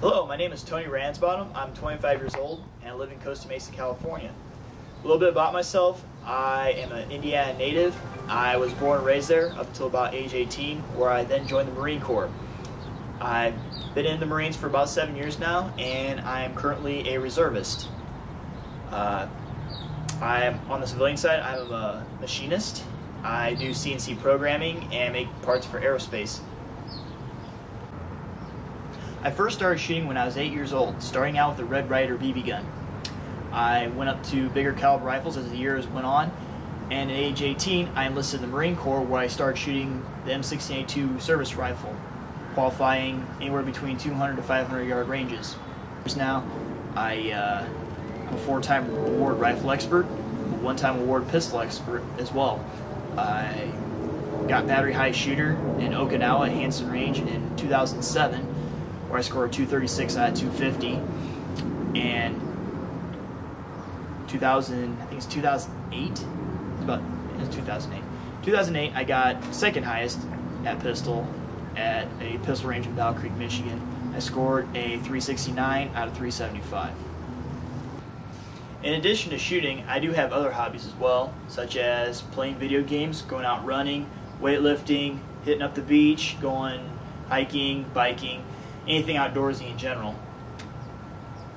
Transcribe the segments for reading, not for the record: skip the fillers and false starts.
Hello, my name is Tony Ransbottom. I'm 25 years old and I live in Costa Mesa, California. A little bit about myself. I am an Indiana native. I was born and raised there up until about age 18, where I then joined the Marine Corps. I've been in the Marines for about 7 years now, and I am currently a reservist. I am on the civilian side. I'm a machinist. I do CNC programming and make parts for aerospace. I first started shooting when I was 8 years old, starting out with a Red Ryder BB gun. I went up to bigger caliber rifles as the years went on, and at age 18 I enlisted in the Marine Corps, where I started shooting the M16A2 service rifle, qualifying anywhere between 200 to 500 yard ranges. Now I'm a 4-time award rifle expert, a 1-time award pistol expert as well. I got battery high shooter in Okinawa at Hansen Range in 2007, where I scored 236 out of 250, and 2008. It was 2008. 2008, I got second highest at pistol at a pistol range in Battle Creek, Michigan. I scored a 369 out of 375. In addition to shooting, I do have other hobbies as well, such as playing video games, going out running, weightlifting, hitting up the beach, going hiking, biking, anything outdoorsy in general.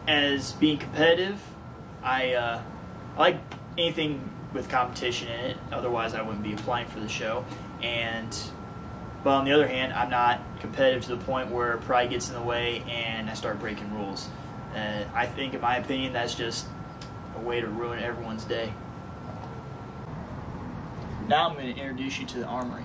As being competitive, I like anything with competition in it, otherwise I wouldn't be applying for the show. But on the other hand, I'm not competitive to the point where pride gets in the way and I start breaking rules. I think, in my opinion, that's just a way to ruin everyone's day. Now I'm going to introduce you to the armory.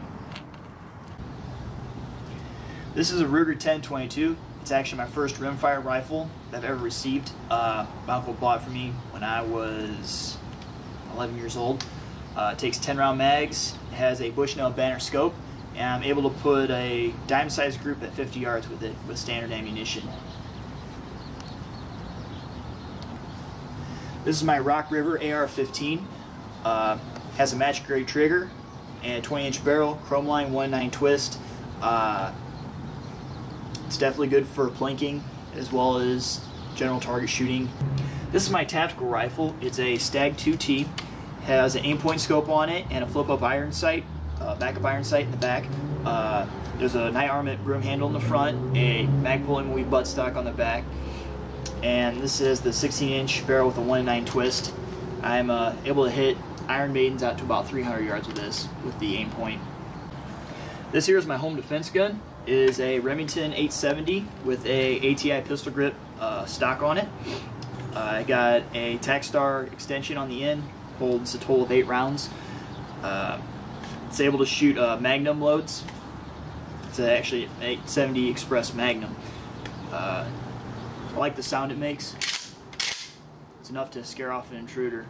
This is a Ruger 1022. It's actually my first rimfire rifle that I've ever received. My uncle bought it for me when I was 11 years old. It takes 10-round mags, it has a Bushnell Banner scope, and I'm able to put a dime-sized group at 50 yards with it with standard ammunition. This is my Rock River AR-15. Has a match grade trigger and a 20-inch barrel, chrome line 1/9 twist. It's definitely good for plinking as well as general target shooting. This is my tactical rifle. It's a Stag 2T. Has an aim point scope on it and a flip-up iron sight, backup iron sight in the back. There's a night armament broom handle in the front, a mag pulling weave buttstock on the back, and this is the 16-inch barrel with a 1/9 twist. I'm able to hit Iron Maidens out to about 300 yards with this, with the aim point. This here is my home defense gun. It is a Remington 870 with a ATI pistol grip stock on it. I got a Tacstar extension on the end, holds a total of 8 rounds. It's able to shoot Magnum loads. It's actually an 870 Express Magnum. I like the sound it makes. It's enough to scare off an intruder.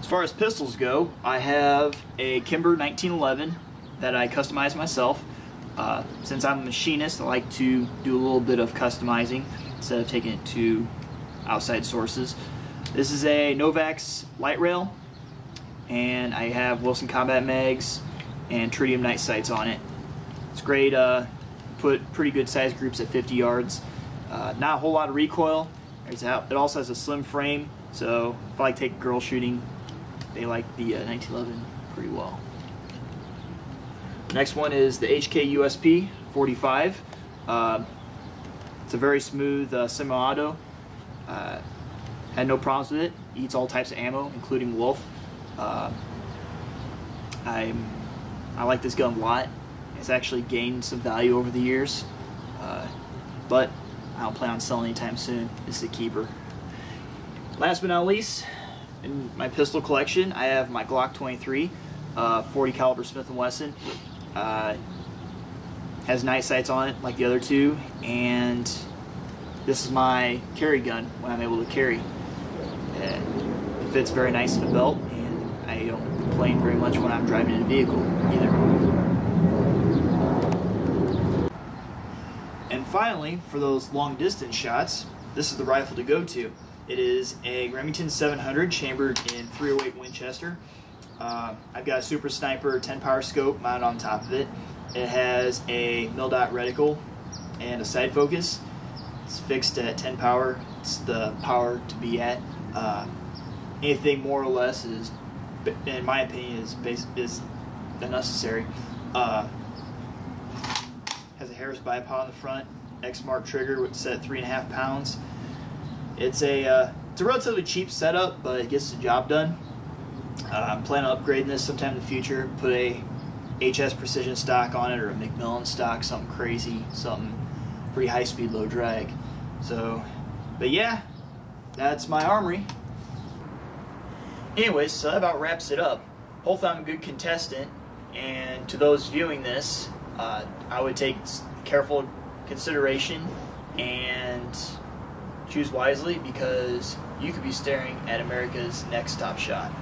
As far as pistols go, I have a Kimber 1911 that I customized myself. Since I'm a machinist, I like to do a little bit of customizing instead of taking it to outside sources. This is a Novax light rail, and I have Wilson Combat mags and tritium night sights on it. It's great. Put pretty good size groups at 50 yards. Not a whole lot of recoil. It also has a slim frame, so if I like take girl shooting, they like the 1911 pretty well. Next one is the HK USP 45. It's a very smooth semi-auto. Had no problems with it. Eats all types of ammo, including wolf. I like this gun a lot. It's actually gained some value over the years, but I don't plan on selling anytime soon. This is a keeper. Last but not least, in my pistol collection, I have my Glock 23, 40 caliber Smith & Wesson. Has night sights on it like the other two, and this is my carry gun when I'm able to carry. It fits very nice in the belt, and I don't complain very much when I'm driving in a vehicle either. And finally, for those long distance shots, this is the rifle to go to. It is a Remington 700 chambered in .308 Winchester. I've got a Super Sniper 10 power scope mounted on top of it. It has a mil-dot reticle and a side focus. It's fixed at 10 power. It's the power to be at. Anything more or less is, in my opinion, is unnecessary. Has a Harris bipod on the front. X-Mark trigger with set at 3.5 pounds. It's a relatively cheap setup, but it gets the job done. I'm planning on upgrading this sometime in the future. Put a HS Precision stock on it, or a McMillan stock, something crazy, something pretty high speed, low drag. So, but yeah, that's my armory. Anyways, so that about wraps it up. Hopefully I'm a good contestant, and to those viewing this, I would take careful consideration and choose wisely, because you could be staring at America's next top shot.